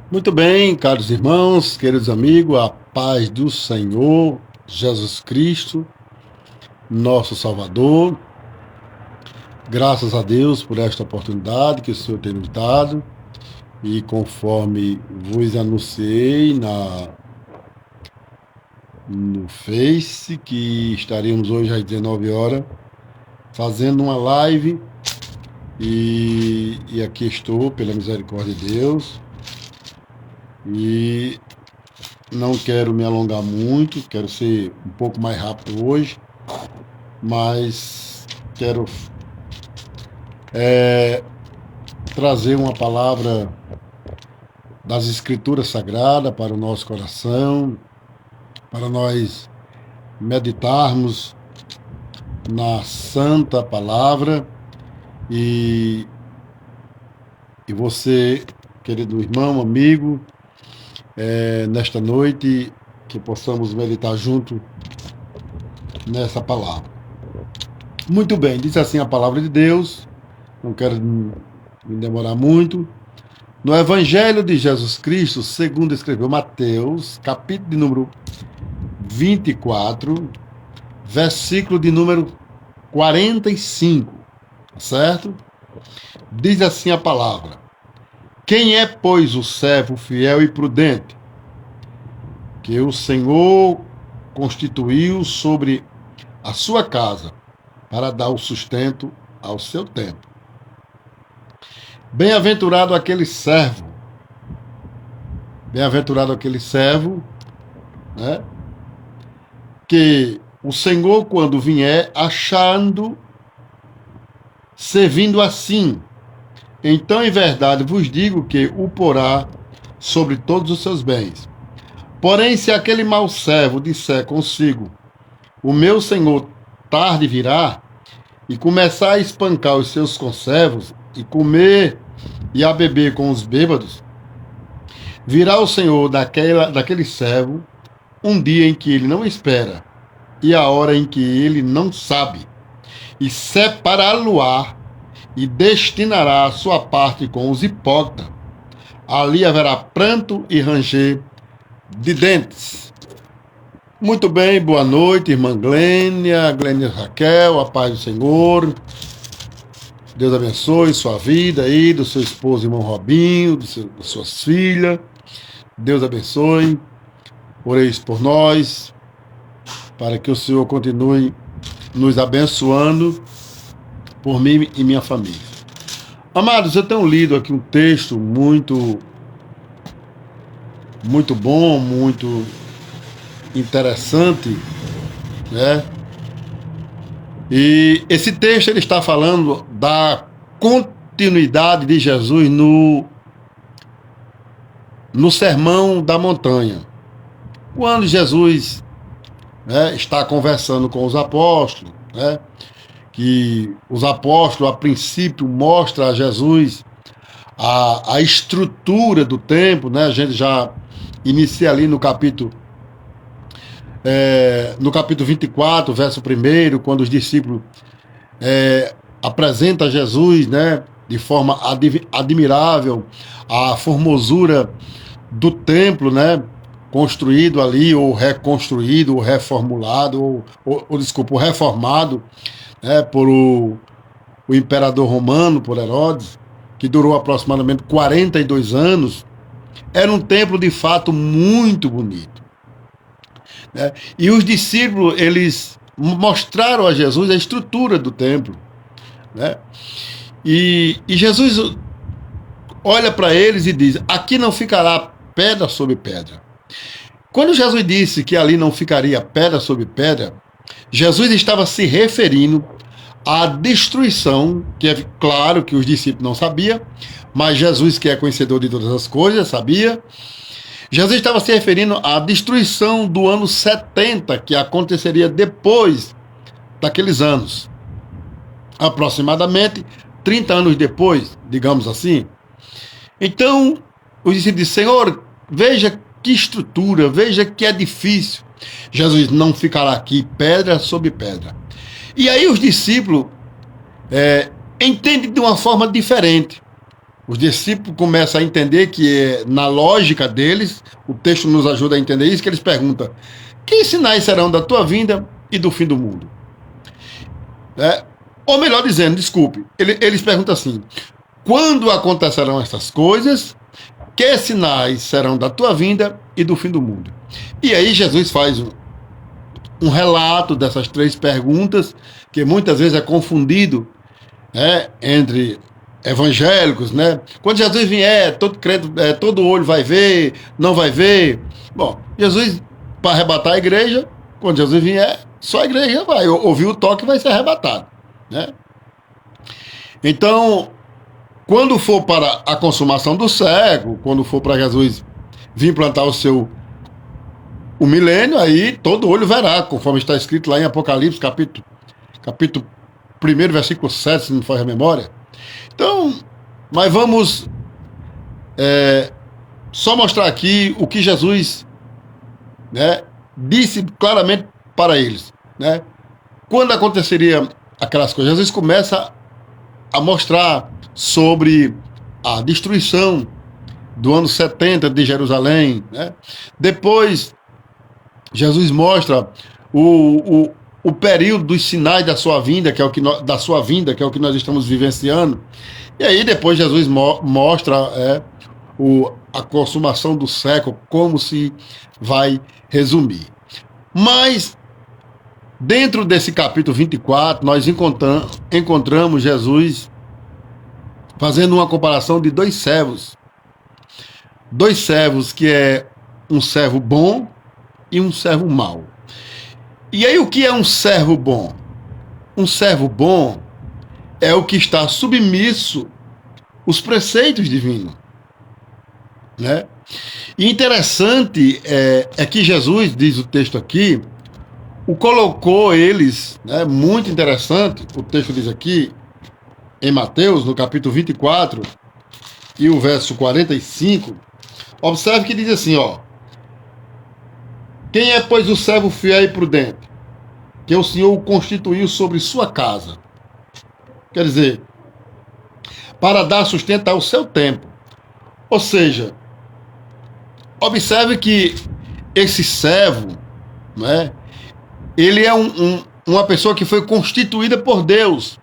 Muito bem, caros irmãos, queridos amigos, a paz do Senhor Jesus Cristo, nosso Salvador. Graças a Deus por esta oportunidade que o Senhor tem nos dado. E conforme vos anunciei no Face, que estaremos hoje às 19 horas fazendo uma live. E aqui estou, pela misericórdia de Deus. E não quero me alongar muito, quero ser um pouco mais rápido hoje, mas quero trazer uma palavra das Escrituras Sagradas para o nosso coração, para nós meditarmos na Santa Palavra e você, querido irmão, amigo, nesta noite, que possamos meditar junto nessa palavra. Muito bem, diz assim a palavra de Deus, não quero me demorar muito. No Evangelho de Jesus Cristo, segundo escreveu Mateus, capítulo de número 24, versículo de número 45, certo? Diz assim a palavra: quem é, pois, o servo fiel e prudente, que o Senhor constituiu sobre a sua casa, para dar o sustento ao seu tempo? Bem-aventurado aquele servo, né, que o Senhor, quando vier, achando, servindo assim, então em verdade vos digo que o porá sobre todos os seus bens. Porém, se aquele mau servo disser consigo: o meu senhor tarde virá, e começar a espancar os seus conservos, e comer e a beber com os bêbados, virá o Senhor daquele servo um dia em que ele não espera, e a hora em que ele não sabe, e separá-lo-á, e destinará a sua parte com os hipócritas. Ali haverá pranto e ranger de dentes. Muito bem, boa noite, irmã Glênia Raquel, a paz do Senhor. Deus abençoe sua vida aí, do seu esposo, irmão Robinho, das suas filhas. Deus abençoe. Oreis por nós, para que o Senhor continue nos abençoando, por mim e minha família. Amados, eu tenho lido aqui um texto muito bom, muito interessante, né? E esse texto ele está falando da continuidade de Jesus no Sermão da Montanha. Quando Jesus, né, está conversando com os apóstolos, né, que os apóstolos, a princípio, mostram a Jesus a estrutura do templo, né? A gente já inicia ali no capítulo 24, verso 1, quando os discípulos apresentam a Jesus, né, de forma admirável, a formosura do templo, né, construído ali, ou reconstruído, ou reformulado, ou reformado, né, por o imperador romano, por Herodes, que durou aproximadamente 42 anos. Era um templo de fato muito bonito, né? E os discípulos, eles mostraram a Jesus a estrutura do templo, né? E Jesus olha para eles e diz: aqui não ficará pedra sobre pedra. Quando Jesus disse que ali não ficaria pedra sobre pedra, Jesus estava se referindo à destruição, que é claro que os discípulos não sabiam, mas Jesus, que é conhecedor de todas as coisas, sabia. Jesus estava se referindo à destruição do ano 70, que aconteceria depois daqueles anos. Aproximadamente 30 anos depois, digamos assim. Então, os discípulos disseram: Senhor, veja que estrutura, veja que edifício. Jesus: não ficará aqui pedra sobre pedra. E aí os discípulos entendem de uma forma diferente. Os discípulos começam a entender que, na lógica deles, o texto nos ajuda a entender isso, que eles perguntam: que sinais serão da tua vinda e do fim do mundo? Ou melhor dizendo, desculpe, eles perguntam assim: quando acontecerão essas coisas? Que sinais serão da tua vinda e do fim do mundo? E aí Jesus faz um relato dessas três perguntas, que muitas vezes é confundido, entre evangélicos, né? Quando Jesus vier, todo crente, todo olho vai ver, não vai ver. Bom, Jesus, para arrebatar a igreja, quando Jesus vier, só a igreja vai ouvir o toque e vai ser arrebatado, né? Então, quando for para a consumação do século, quando for para Jesus vir plantar o milênio, aí todo olho verá, conforme está escrito lá em Apocalipse, capítulo 1, versículo 7, se não me falha a memória. Então, mas vamos só mostrar aqui o que Jesus, né, disse claramente para eles, né? Quando aconteceria aquelas coisas, Jesus começa a mostrar sobre a destruição do ano 70 de Jerusalém, né? Depois, Jesus mostra o período dos sinais da sua vinda, que é o que nós estamos vivenciando. E aí depois Jesus mostra a consumação do século, como se vai resumir. Mas, dentro desse capítulo 24, nós encontramos Jesus fazendo uma comparação de dois servos. Dois servos, que é um servo bom e um servo mau. E aí, o que é um servo bom? Um servo bom é o que está submisso aos preceitos divinos, né? E interessante é que Jesus, diz o texto aqui, colocou eles, né? Muito interessante, o texto diz aqui, em Mateus, no capítulo 24, e o verso 45, observe que diz assim, ó: quem é, pois, o servo fiel e prudente, que o Senhor o constituiu sobre sua casa? Quer dizer, para dar sustento ao seu tempo. Ou seja, observe que esse servo, né, ele é uma pessoa que foi constituída por Deus.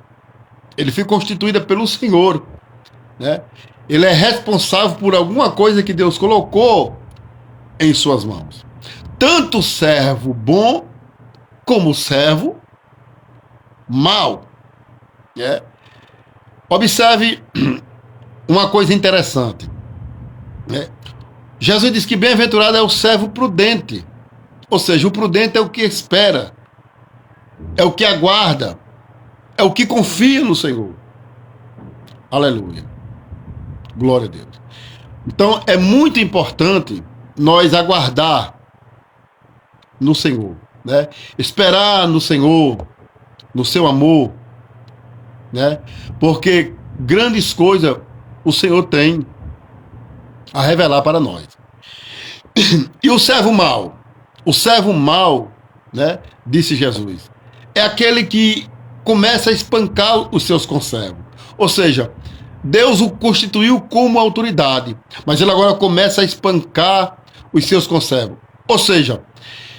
Ele foi constituída pelo Senhor, né? Ele é responsável por alguma coisa que Deus colocou em suas mãos. Tanto o servo bom como o servo mau, né? Observe uma coisa interessante, né? Jesus diz que bem-aventurado é o servo prudente. Ou seja, o prudente é o que espera, é o que aguarda, é o que confia no Senhor. Aleluia. Glória a Deus. Então, é muito importante nós aguardar no Senhor, né? Esperar no Senhor, no seu amor, né? Porque grandes coisas o Senhor tem a revelar para nós. E o servo mau? O servo mau, né, disse Jesus, é aquele que começa a espancar os seus conservos. Ou seja, Deus o constituiu como autoridade, mas ele agora começa a espancar os seus conservos. Ou seja,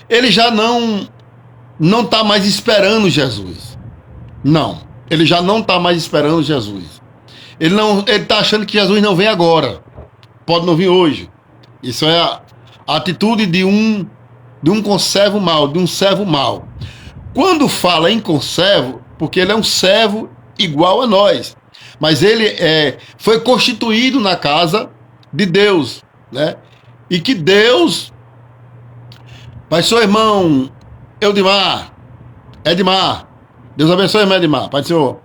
ele já não está mais esperando Jesus. Não, ele já não está mais esperando Jesus. Ele está achando que Jesus não vem agora. Pode não vir hoje. Isso é a atitude de um conservo mau, de um servo mau. Quando fala em conservo, porque ele é um servo igual a nós, mas ele foi constituído na casa de Deus, né? E que Deus, Pai, seu irmão Edmar, Deus abençoe, irmão Edmar, Pai do Senhor.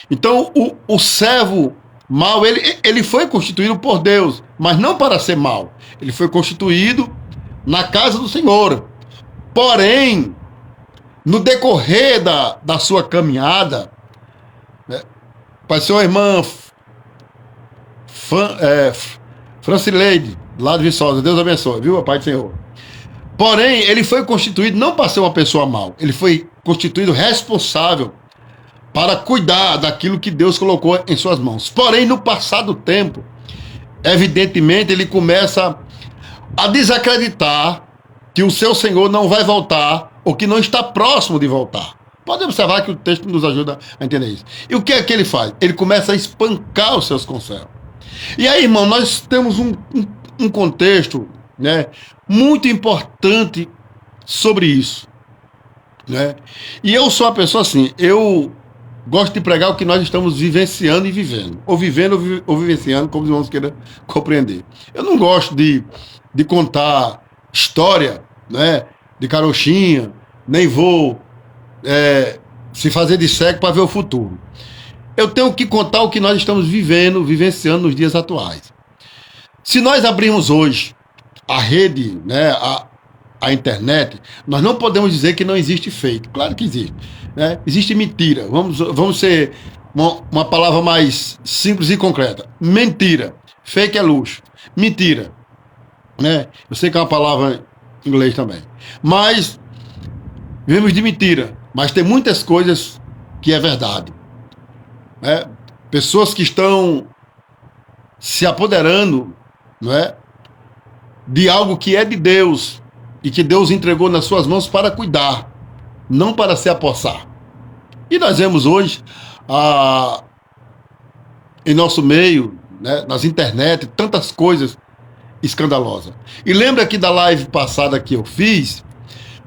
Então, o servo mau, ele foi constituído por Deus, mas não para ser mau. Ele foi constituído na casa do Senhor. Porém, no decorrer da sua caminhada, né, Pai, senhor, irmã Francileide, lá de Viçosa, Deus abençoe, viu, Pai do Senhor. Porém, ele foi constituído não para ser uma pessoa mau, ele foi constituído responsável para cuidar daquilo que Deus colocou em suas mãos. Porém, no passar do tempo, evidentemente, ele começa a desacreditar que o seu Senhor não vai voltar ou que não está próximo de voltar. Pode observar que o texto nos ajuda a entender isso. E o que é que ele faz? Ele começa a espancar os seus conservos. E aí, irmão, nós temos um contexto, né, muito importante sobre isso, né? E eu sou uma pessoa assim, eu gosto de pregar o que nós estamos vivenciando e vivendo. Ou vivendo ou vivenciando, como os irmãos queiram compreender. Eu não gosto de contar história, né, de carochinha, nem vou se fazer de cego para ver o futuro. Eu tenho que contar o que nós estamos vivenciando nos dias atuais. Se nós abrirmos hoje a rede, né, a internet, nós não podemos dizer que não existe fake. Claro que existe, né? Existe mentira. Vamos ser uma palavra mais simples e concreta. Mentira. Fake é luxo. Mentira, né? Eu sei que é uma palavra em inglês também. Mas vivemos de mentira. Mas tem muitas coisas que é verdade, né? Pessoas que estão se apoderando, não é, de algo que é de Deus e que Deus entregou nas suas mãos para cuidar, não para se apossar. E nós vemos hoje em nosso meio, né, nas internet, tantas coisas escandalosas. E lembra que da live passada que eu fiz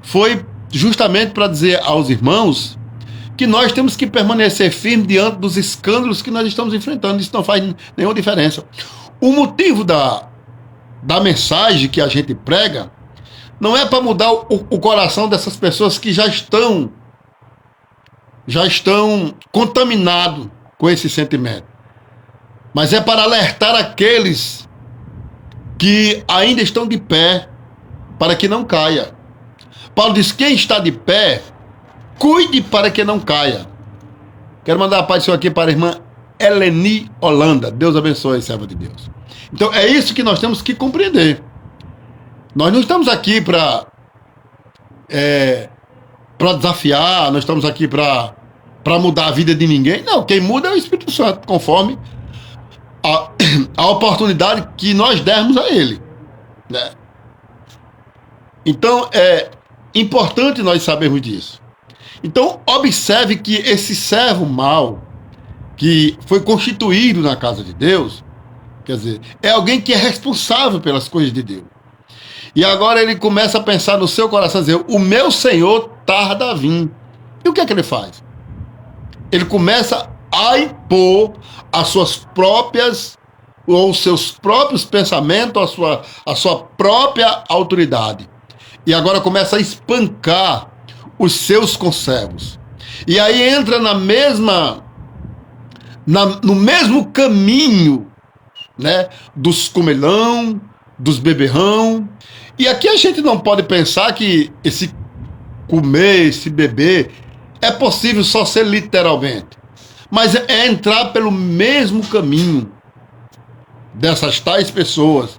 foi justamente para dizer aos irmãos que nós temos que permanecer firmes diante dos escândalos que nós estamos enfrentando. Isso não faz nenhuma diferença. O motivo da mensagem que a gente prega não é para mudar o coração dessas pessoas que já estão contaminados com esse sentimento, mas é para alertar aqueles que ainda estão de pé, para que não caia. Paulo diz: quem está de pé, cuide para que não caia. Quero mandar a paz do Senhor aqui para a irmã Eleni Holanda. Deus abençoe, serva de Deus. Então é isso que nós temos que compreender. Nós não estamos aqui para desafiar, nós estamos aqui para mudar a vida de ninguém. Não, quem muda é o Espírito Santo, conforme a oportunidade que nós dermos a ele, né? Então é importante nós sabermos disso. Então observe que esse servo mau que foi constituído na casa de Deus, quer dizer, é alguém que é responsável pelas coisas de Deus. E agora ele começa a pensar no seu coração, dizer: o meu Senhor tarda a vir. E o que é que ele faz? Ele começa a impor as suas próprias, ou os seus próprios pensamentos, a sua própria autoridade. E agora começa a espancar os seus conservos. E aí entra no mesmo caminho, né, dos comelão, dos beberrão. E aqui a gente não pode pensar que esse comer, esse beber, é possível só ser literalmente. Mas é entrar pelo mesmo caminho dessas tais pessoas,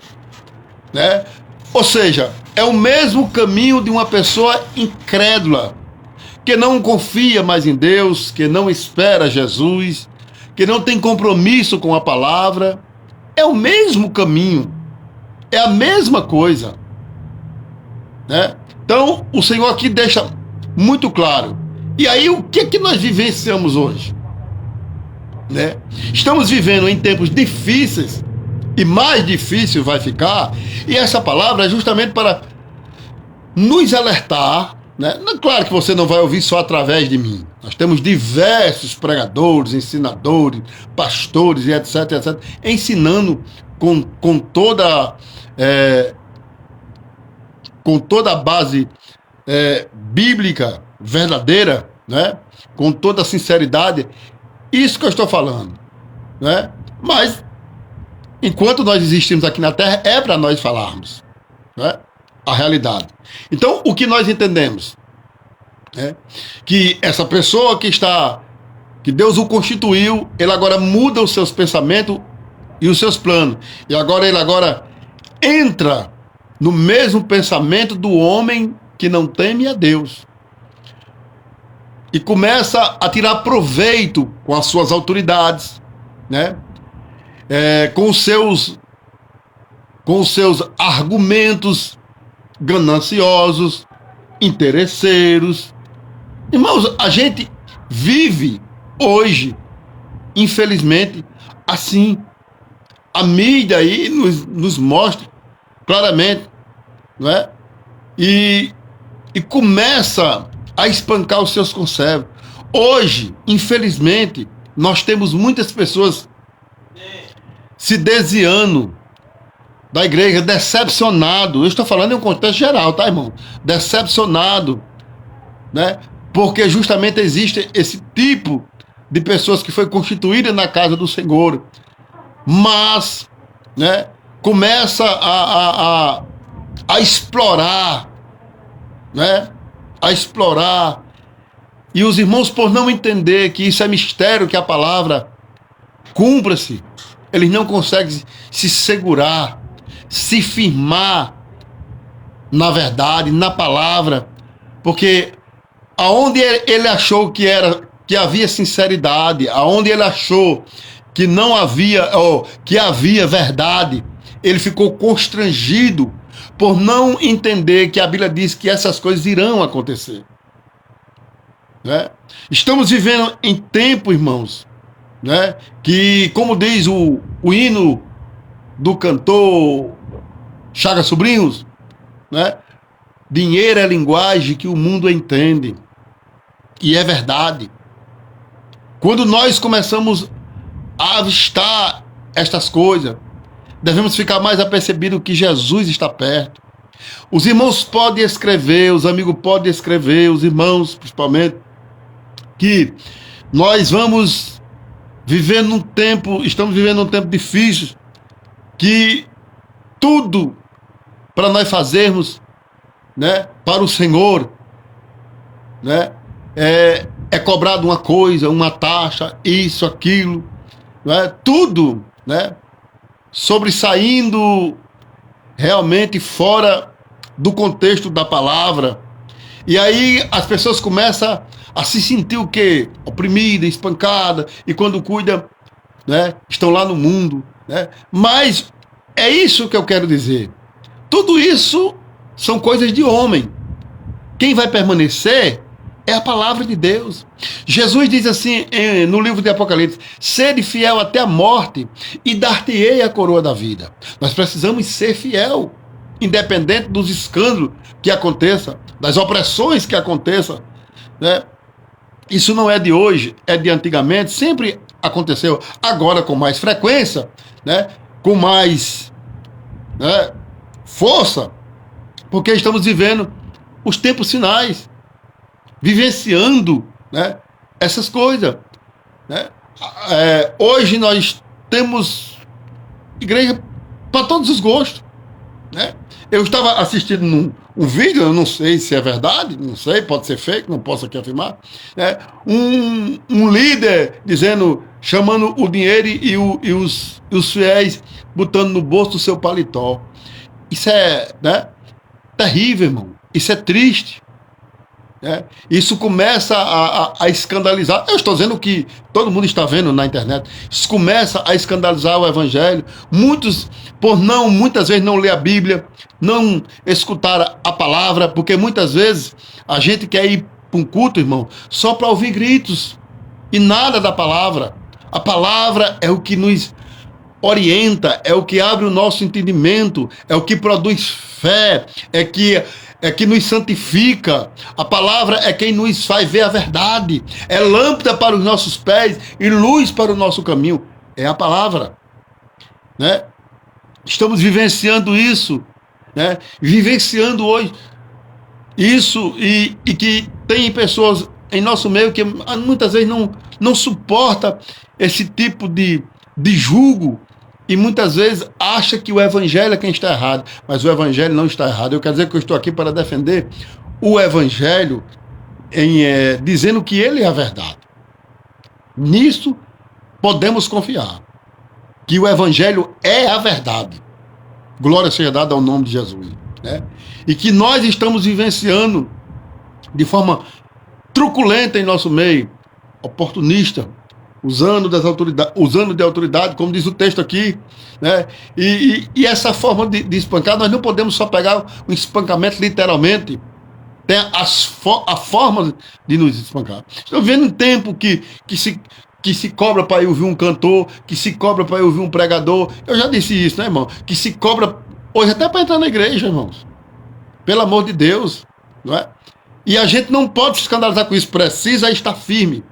né? Ou seja, é o mesmo caminho de uma pessoa incrédula, que não confia mais em Deus, que não espera Jesus, que não tem compromisso com a palavra. É o mesmo caminho, é a mesma coisa, né? Então, o Senhor aqui deixa muito claro. E aí, o que é que nós vivenciamos hoje, né? Estamos vivendo em tempos difíceis, e mais difícil vai ficar, e essa palavra é justamente para nos alertar, né? Claro que você não vai ouvir só através de mim. Nós temos diversos pregadores, ensinadores, pastores e etc, etc, ensinando com toda a base bíblica verdadeira, né? Com toda a sinceridade, isso que eu estou falando, né? Mas enquanto nós existimos aqui na Terra, é para nós falarmos, né, a realidade. Então, o que nós entendemos é que essa pessoa que Deus o constituiu, ele agora muda os seus pensamentos e os seus planos. E agora ele entra no mesmo pensamento do homem que não teme a Deus. e começa a tirar proveito com as suas autoridades, né? Com os seus argumentos gananciosos, interesseiros. Irmãos, a gente vive hoje, infelizmente, assim. A mídia aí nos mostra claramente, não é? E começa a espancar os seus conservos. Hoje, infelizmente, nós temos muitas pessoas se desviando da igreja, decepcionado. Eu estou falando em um contexto geral, tá, irmão? Decepcionado, né? Porque justamente existe esse tipo de pessoas que foi constituída na casa do Senhor, mas, né, começa a explorar, né? A explorar. E os irmãos, por não entender que isso é mistério, que a palavra cumpra-se, eles não conseguem se segurar, se firmar na verdade, na palavra, porque aonde ele achou que havia sinceridade, aonde ele achou que não havia, ou que havia verdade, ele ficou constrangido por não entender que a Bíblia diz que essas coisas irão acontecer, né? Estamos vivendo em tempo, irmãos, né, que, como diz o hino do cantor Chagas Sobrinhos, né, dinheiro é linguagem que o mundo entende. E é verdade. Quando nós começamos a avistar estas coisas, devemos ficar mais apercebidos que Jesus está perto. Os irmãos podem escrever, os amigos podem escrever, os irmãos principalmente, que nós vamos viver num tempo, estamos vivendo um tempo difícil, que tudo para nós fazermos, né, para o Senhor, né, é cobrado uma coisa, uma taxa, isso, aquilo, né, tudo, né, sobressaindo realmente fora do contexto da palavra. E aí as pessoas começam a se sentir o quê? Oprimida, espancada, e quando cuida, né, estão lá no mundo, né? Mas é isso que eu quero dizer. Tudo isso são coisas de homem. Quem vai permanecer é a palavra de Deus. Jesus diz assim no livro de Apocalipse: sede fiel até a morte e dar-te-ei a coroa da vida. Nós precisamos ser fiel, independente dos escândalos que aconteçam, das opressões que aconteçam, né? Isso não é de hoje, é de antigamente, sempre aconteceu, agora com mais frequência, né? Com mais, né, força, porque estamos vivendo os tempos finais, vivenciando, né, essas coisas, né? Hoje nós temos igreja para todos os gostos, né? Eu estava assistindo um vídeo, eu não sei se é verdade, não sei, pode ser fake, não posso aqui afirmar, né? Um líder dizendo, chamando o dinheiro e os fiéis botando no bolso do seu paletó. Isso é, né, terrível, irmão. Isso é triste, né? Isso começa a escandalizar. Eu estou dizendo que todo mundo está vendo na internet. Isso começa a escandalizar o evangelho. Muitos, muitas vezes não ler a Bíblia, não escutar a palavra, porque muitas vezes a gente quer ir para um culto, irmão, só para ouvir gritos e nada da palavra. A palavra é o que nos orienta, é o que abre o nosso entendimento, é o que produz fé, é que nos santifica. A palavra é quem nos faz ver a verdade, é lâmpada para os nossos pés e luz para o nosso caminho. É a palavra, né? Estamos vivenciando isso, né? Vivenciando hoje isso, e que tem pessoas em nosso meio que muitas vezes não suporta esse tipo de julgo, e muitas vezes acha que o evangelho é quem está errado, mas o evangelho não está errado. Eu quero dizer que eu estou aqui para defender o evangelho, dizendo que ele é a verdade. Nisso podemos confiar, que o evangelho é a verdade. Glória seja dada ao nome de Jesus, né? E que nós estamos vivenciando de forma truculenta em nosso meio, oportunista, usando de autoridade, como diz o texto aqui, né? E essa forma de espancar, nós não podemos só pegar o espancamento literalmente. Tem a forma de nos espancar. Estou vendo um tempo que se cobra para eu ouvir um cantor, que se cobra para eu ouvir um pregador. Eu já disse isso, né, irmão? Que se cobra hoje até para entrar na igreja, irmãos. Pelo amor de Deus, não é? E a gente não pode se escandalizar com isso, precisa estar firme.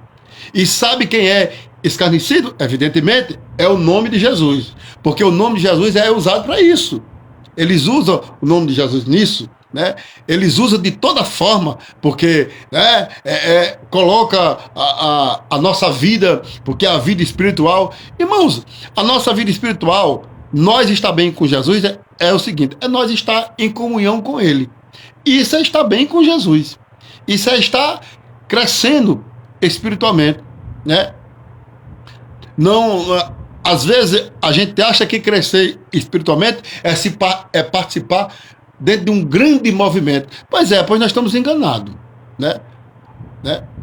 E sabe quem é escarnecido? Evidentemente, é o nome de Jesus. Porque o nome de Jesus é usado para isso. Eles usam o nome de Jesus nisso, né? Eles usam de toda forma, porque, né, coloca a nossa vida, porque a vida espiritual... Irmãos, a nossa vida espiritual, nós estar bem com Jesus, é o seguinte, é nós estar em comunhão com Ele. Isso é estar bem com Jesus. Isso é estar crescendo espiritualmente, né? Não, às vezes a gente acha que crescer espiritualmente é participar dentro de um grande movimento. Pois nós estamos enganados, né?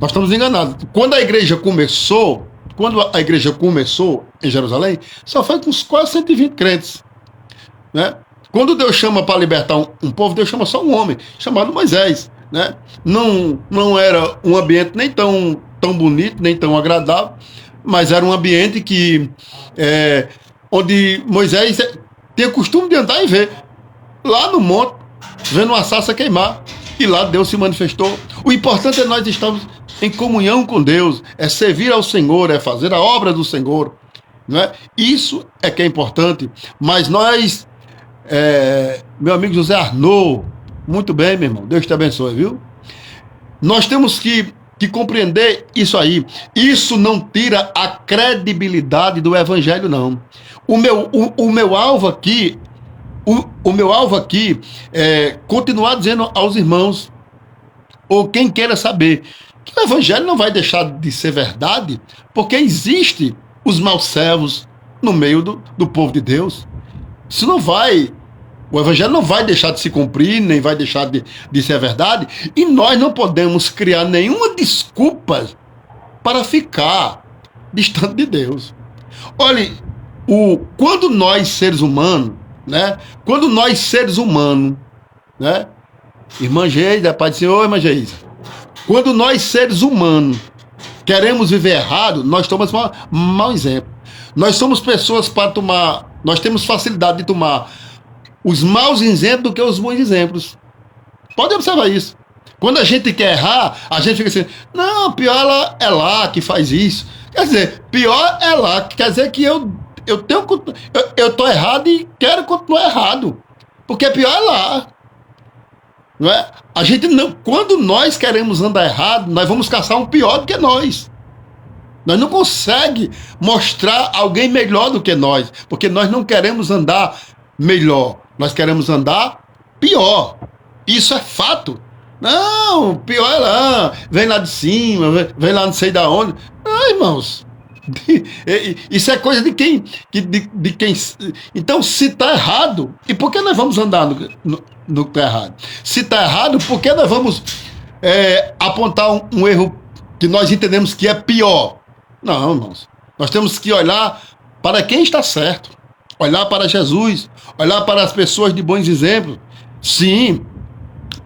Nós estamos enganados. Quando a igreja começou em Jerusalém, só foi com quase 120 crentes, né? Quando Deus chama para libertar um povo, Deus chama só um homem, chamado Moisés, né? Não era um ambiente nem tão bonito, nem tão agradável, mas era um ambiente onde Moisés tinha costume de andar e ver. Lá no monte, vendo uma sarça queimar, e lá Deus se manifestou. O importante é nós estarmos em comunhão com Deus, é servir ao Senhor, é fazer a obra do Senhor, não é? Isso é que é importante. Mas nós, meu amigo José Arnaud, muito bem, meu irmão, Deus te abençoe, viu? Nós temos que compreender isso aí. Isso não tira a credibilidade do evangelho, não. O meu alvo aqui é continuar dizendo aos irmãos, ou quem queira saber, que o evangelho não vai deixar de ser verdade, porque existe os maus servos no meio do povo de Deus. Isso não vai... O evangelho não vai deixar de se cumprir, nem vai deixar de ser verdade, e nós não podemos criar nenhuma desculpa para ficar distante de Deus. Olha, quando nós seres humanos, né? Irmã Geisa, Pai do Senhor, irmã Geisa, quando nós seres humanos queremos viver errado, nós tomamos mau exemplo. Nós somos pessoas nós temos facilidade de tomar os maus exemplos do que os bons exemplos. Pode observar isso. Quando a gente quer errar, a gente fica assim, não, pior é lá que faz isso. Quer dizer, pior é lá, quer dizer que eu estou errado e quero continuar errado. Porque pior é lá. Não é? A gente não, quando nós queremos andar errado, nós vamos caçar um pior do que nós. Nós não conseguimos mostrar alguém melhor do que nós, porque nós não queremos andar melhor. Nós queremos andar pior. Isso é fato. Não, pior é lá. Vem lá de cima, vem lá não sei da onde. Não, irmãos. Isso é coisa de quem... Então, se está errado, e por que nós vamos andar no que está errado? Se está errado, por que nós vamos apontar um erro que nós entendemos que é pior? Não, irmãos. Nós temos que olhar para quem está certo. Olhar para Jesus, olhar para as pessoas de bons exemplos. Sim,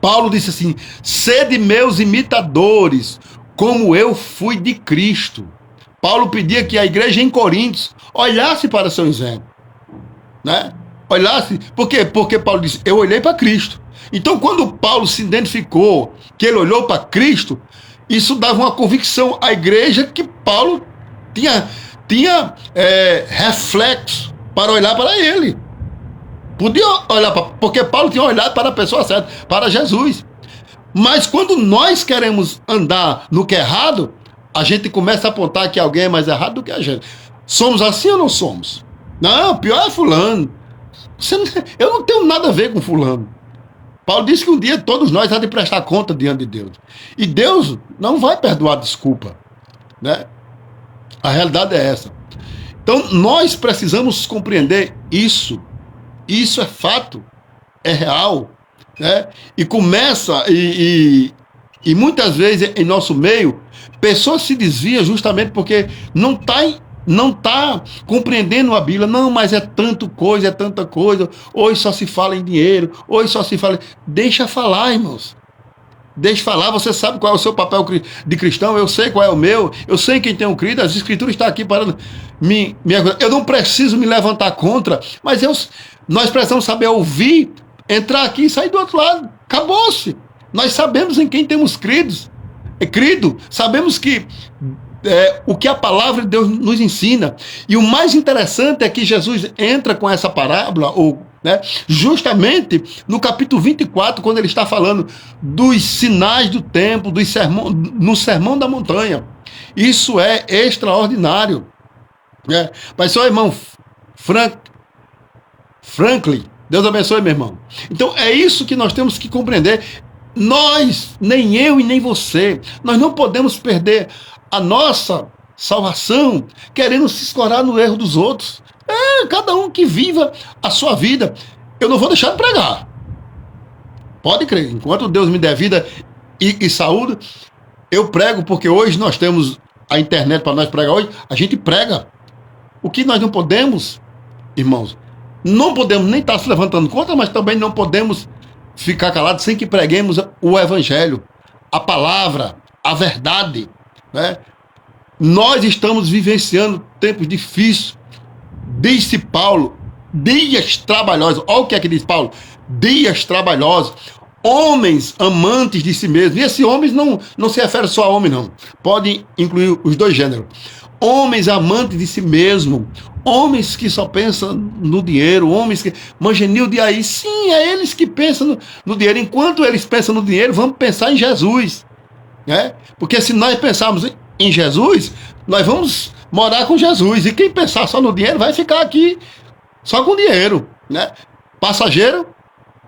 Paulo disse assim, sede meus imitadores, como eu fui de Cristo. Paulo pedia que a igreja em Coríntios olhasse para seu exemplo, né? Olhasse, por quê? Porque Paulo disse, eu olhei para Cristo. Então, quando Paulo se identificou, que ele olhou para Cristo, isso dava uma convicção à igreja que Paulo tinha reflexo para olhar para ele. Podia olhar porque Paulo tinha olhado para a pessoa certa, para Jesus. Mas quando nós queremos andar no que é errado, a gente começa a apontar que alguém é mais errado do que a gente. Somos assim ou não somos? Não, pior é fulano. Eu não tenho nada a ver com fulano. Paulo disse que um dia todos nós há de prestar conta diante de Deus. E Deus não vai perdoar desculpa, né? A realidade é essa. Então, nós precisamos compreender isso. Isso é fato, é real, né? E começa, e E muitas vezes, em nosso meio, pessoas se desviam justamente porque não tá compreendendo a Bíblia. Não, mas é tanto coisa, é tanta coisa. Hoje só se fala em dinheiro, hoje só se fala... Deixa falar, irmãos. Deixa falar, você sabe qual é o seu papel de cristão, eu sei qual é o meu, eu sei quem tem um crido, as escrituras estão aqui para me ajudar. Eu não preciso me levantar contra, mas nós precisamos saber ouvir, entrar aqui e sair do outro lado. Acabou-se. Nós sabemos em quem temos crido, sabemos que o que a palavra de Deus nos ensina. E o mais interessante é que Jesus entra com essa parábola, justamente no capítulo 24, quando ele está falando dos sinais do tempo, no Sermão da Montanha. Isso é extraordinário. Mas só, irmão Franklin, Deus abençoe, meu irmão. Então é isso que nós temos que compreender. Nós, nem eu e nem você, nós não podemos perder a nossa salvação querendo se escorar no erro dos outros. Cada um que viva a sua vida. Eu não vou deixar de pregar. Pode crer. Enquanto Deus me der vida e saúde, eu prego, porque hoje nós temos a internet para nós pregar hoje. A gente prega. O que nós não podemos, irmãos, não podemos nem estar se levantando contra, mas também não podemos ficar calados sem que preguemos o evangelho, a palavra, a verdade, né? Nós estamos vivenciando tempos difíceis. Disse Paulo, dias trabalhosos. Olha o que é que diz Paulo: dias trabalhosos, homens amantes de si mesmos. E esses homens não se refere só a homem, não. Pode incluir os dois gêneros. Homens amantes de si mesmo, homens que só pensam no dinheiro, homens que mangenil de aí. Sim, é eles que pensam no dinheiro. Enquanto eles pensam no dinheiro, vamos pensar em Jesus, né? Porque se nós pensarmos em Jesus, nós vamos morar com Jesus. E quem pensar só no dinheiro vai ficar aqui só com dinheiro, né? Passageiro,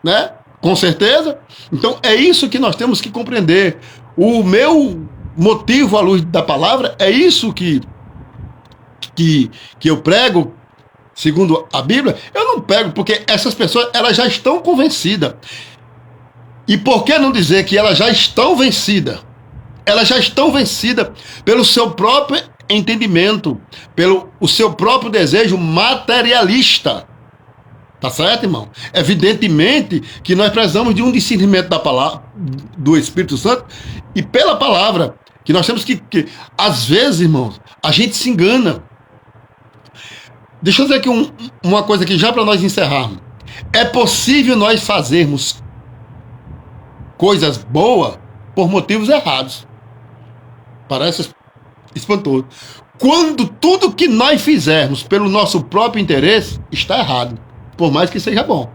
né? Com certeza. Então é isso que nós temos que compreender. O meu motivo à luz da palavra é isso que eu prego, segundo a Bíblia. Eu não prego porque essas pessoas, elas já estão convencidas. E por que não dizer que elas já estão vencidas? Elas já estão vencidas pelo seu próprio entendimento, pelo o seu próprio desejo materialista. Tá certo, irmão? Evidentemente que nós precisamos de um discernimento da palavra, do Espírito Santo, e pela palavra, que nós temos que às vezes, irmãos, a gente se engana. Deixa eu dizer aqui uma coisa aqui, já para nós encerrarmos. É possível nós fazermos coisas boas por motivos errados. Parece espantoso. Quando tudo que nós fizermos pelo nosso próprio interesse está errado, por mais que seja bom.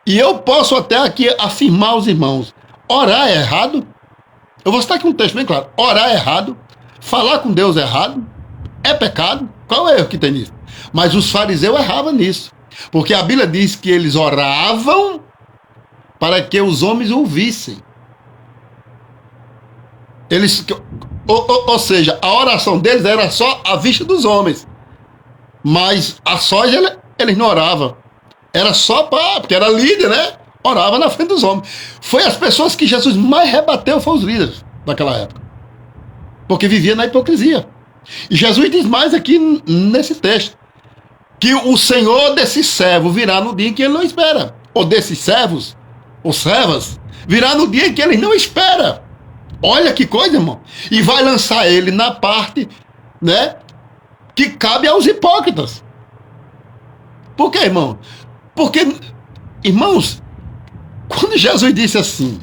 E eu posso até aqui afirmar aos irmãos: orar é errado. Eu vou citar aqui um texto bem claro. Orar é errado. Falar com Deus é errado. É pecado. Qual é o erro que tem nisso? Mas os fariseus erravam nisso. Porque a Bíblia diz que eles oravam para que os homens ouvissem. Ou seja, a oração deles era só à vista dos homens. Mas a sós eles não oravam. Era só porque era líder, né? Orava na frente dos homens. Foi as pessoas que Jesus mais rebateu, foram os líderes daquela época. Porque vivia na hipocrisia. E Jesus diz mais aqui nesse texto, que o Senhor desse servo virá no dia em que ele não espera. Ou desses servos, ou servas, virá no dia em que ele não espera. Olha que coisa, irmão. E vai lançar ele na parte, né, que cabe aos hipócritas. Por quê, irmão? Porque, irmãos, quando Jesus disse assim: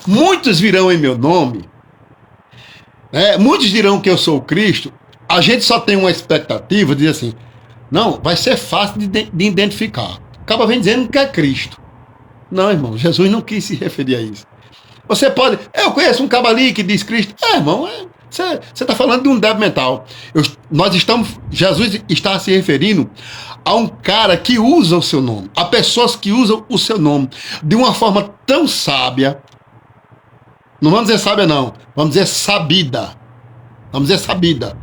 muitos virão em meu nome, muitos dirão que eu sou o Cristo, a gente só tem uma expectativa de dizer assim: não, vai ser fácil de identificar. Acaba vem dizendo que é Cristo. Não, irmão, Jesus não quis se referir a isso. Você pode... Eu conheço um cabo ali que diz Cristo. Irmão, você está falando de um débil mental. Jesus está se referindo a um cara que usa o seu nome, a pessoas que usam o seu nome de uma forma tão sábia. Não vamos dizer sábia, não. Vamos dizer sabida. Vamos dizer sabida.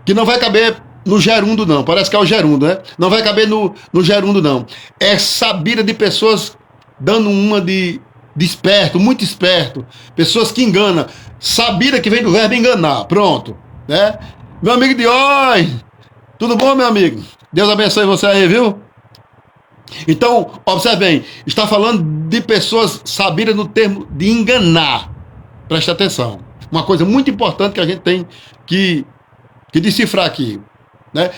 Que não vai caber no gerundo, não. Parece que é o gerundo, né? Não vai caber no gerundo, não. É sabida de pessoas dando uma de esperto, muito esperto. Pessoas que enganam. Sabida que vem do verbo enganar. Pronto. Né? Meu amigo Diógenes, tudo bom, meu amigo? Deus abençoe você aí, viu? Então, observe bem, está falando de pessoas sabidas no termo de enganar. Preste atenção. Uma coisa muito importante que a gente tem que decifrar aqui. Né?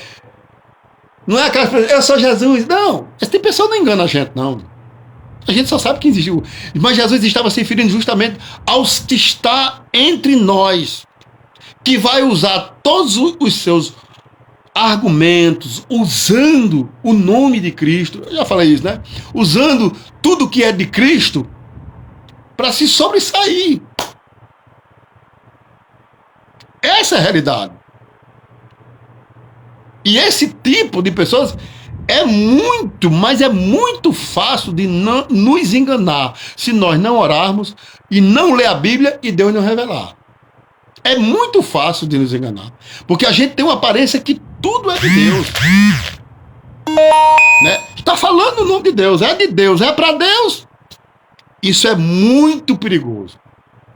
Não é aquelas pessoas, eu sou Jesus. Não, esse tipo de pessoa não engana a gente, não. A gente só sabe que existiu. Mas Jesus estava se referindo justamente aos que está entre nós, que vai usar todos os seus argumentos, usando o nome de Cristo. Eu já falei isso, né? Usando tudo que é de Cristo para se sobressair. Essa é a realidade. E esse tipo de pessoas é muito, mas é muito fácil de não nos enganar se nós não orarmos e não ler a Bíblia e Deus não revelar. É muito fácil de nos enganar. Porque a gente tem uma aparência que tudo é de Deus. Né? Está falando o nome de Deus, é para Deus. Isso é muito perigoso.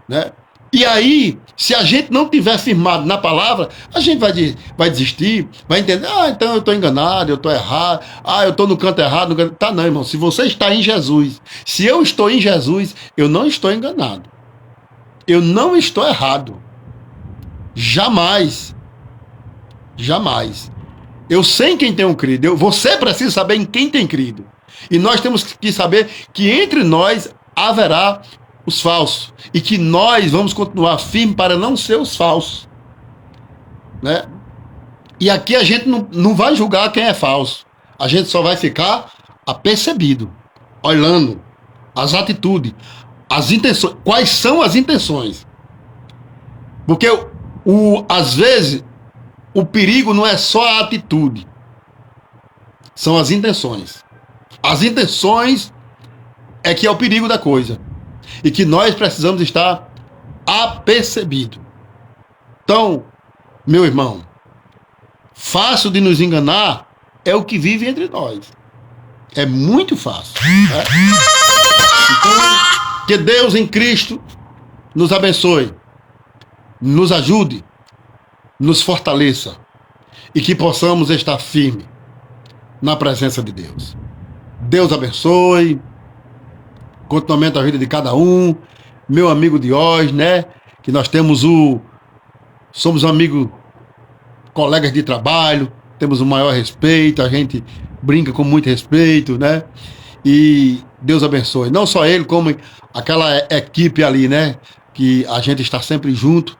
Né? E aí, se a gente não tiver firmado na palavra, a gente vai desistir, vai entender, então eu estou enganado, eu estou errado, eu estou no canto errado. Tá não, irmão, se você está em Jesus, se eu estou em Jesus, eu não estou enganado. Eu não estou errado. Jamais. Jamais. Eu sei em quem tenho crido. Você precisa saber em quem tem crido. E nós temos que saber que entre nós haverá os falsos. E que nós vamos continuar firmes para não ser os falsos. Né? E aqui a gente não vai julgar quem é falso. A gente só vai ficar apercebido, olhando as atitudes, as intenções. Quais são as intenções? Porque às vezes o perigo não é só a atitude, são as intenções. As intenções é que é o perigo da coisa e que nós precisamos estar apercebidos. Então, meu irmão, fácil de nos enganar é o que vive entre nós. É muito fácil. Né? Então, que Deus em Cristo nos abençoe, nos ajude, nos fortaleça e que possamos estar firmes na presença de Deus. Deus abençoe continuamente a vida de cada um. Meu amigo Diógenes, né? Que nós somos amigos, colegas de trabalho, temos o maior respeito, a gente brinca com muito respeito, né? E Deus abençoe, não só ele, como aquela equipe ali, né? Que a gente está sempre junto,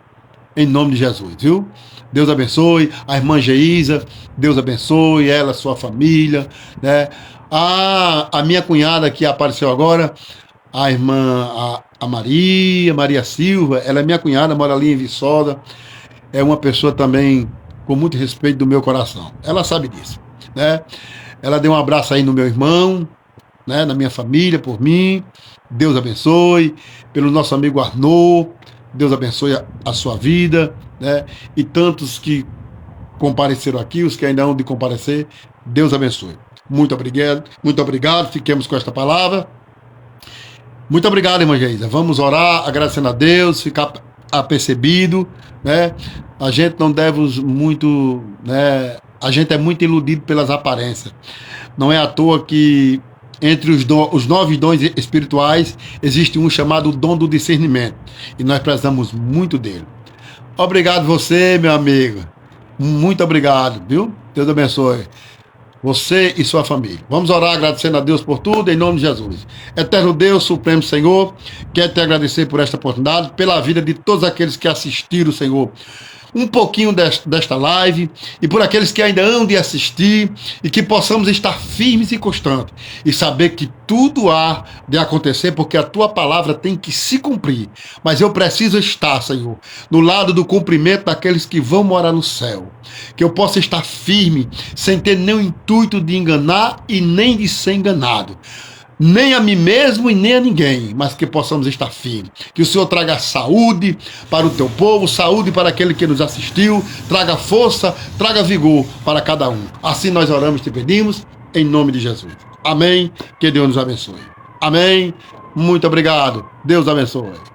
em nome de Jesus, viu? Deus abençoe a irmã Geisa, Deus abençoe ela, sua família, né? A minha cunhada que apareceu agora, a irmã a Maria Silva, ela é minha cunhada, mora ali em Viçosa, é uma pessoa também com muito respeito do meu coração, ela sabe disso, né? Ela deu um abraço aí no meu irmão, né? Na minha família, por mim, Deus abençoe, pelo nosso amigo Arnaud, Deus abençoe a sua vida, né? E tantos que compareceram aqui, os que ainda hão de comparecer, Deus abençoe. Muito obrigado, fiquemos com esta palavra. Muito obrigado, irmã Geisa. Vamos orar, agradecendo a Deus, ficar apercebido, né? A gente não deve muito, né? A gente é muito iludido pelas aparências. Não é à toa que entre os 9 dons espirituais existe um chamado dom do discernimento. E nós precisamos muito dele. Obrigado você, meu amigo. Muito obrigado, viu? Deus abençoe você e sua família. Vamos orar agradecendo a Deus por tudo, em nome de Jesus. Eterno Deus, Supremo Senhor, quero te agradecer por esta oportunidade, pela vida de todos aqueles que assistiram, Senhor, um pouquinho desta live, e por aqueles que ainda hão de assistir, e que possamos estar firmes e constantes, e saber que tudo há de acontecer, porque a tua palavra tem que se cumprir. Mas eu preciso estar, Senhor, no lado do cumprimento daqueles que vão morar no céu. Que eu possa estar firme, sem ter nenhum intuito de enganar e nem de ser enganado. Nem a mim mesmo e nem a ninguém, mas que possamos estar firmes. Que o Senhor traga saúde para o teu povo, saúde para aquele que nos assistiu, traga força, traga vigor para cada um. Assim nós oramos e te pedimos, em nome de Jesus. Amém. Que Deus nos abençoe. Amém? Muito obrigado. Deus abençoe.